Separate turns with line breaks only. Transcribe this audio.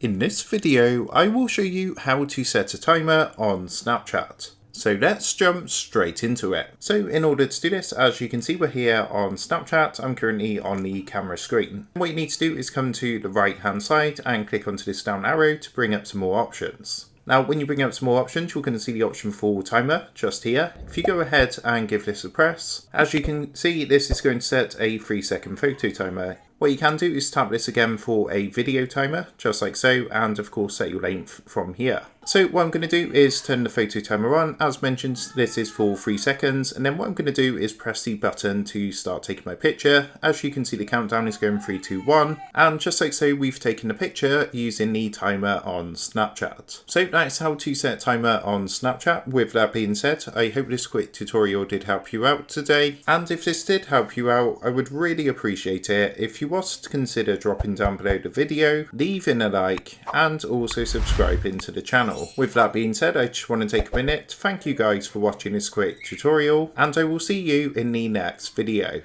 In this video, I will show you how to set a timer on Snapchat. So let's jump straight into it. So in order to do this, as you can see, we're here on Snapchat. I'm currently on the camera screen. What you need to do is come to the right hand side and click onto this down arrow to bring up some more options. Now, when you bring up some more options, you're going to see the option for timer just here. If you go ahead and give this a press, as you can see, this is going to set a 3-second photo timer. What you can do is tap this again for a video timer, just like so, and of course set your length from here. So what I'm going to do is turn the photo timer on. As mentioned, this is for 3 seconds, and then what I'm going to do is press the button to start taking my picture. As you can see, the countdown is going 3, 2, 1, and just like so, we've taken the picture using the timer on Snapchat. So that's how to set a timer on Snapchat. With that being said, I hope this quick tutorial did help you out today, and if this did help you out, I would really appreciate it if you was to consider dropping down below the video, leaving a like, and also subscribing to the channel. With that being said, I just want to take a minute to thank you guys for watching this quick tutorial, and I will see you in the next video.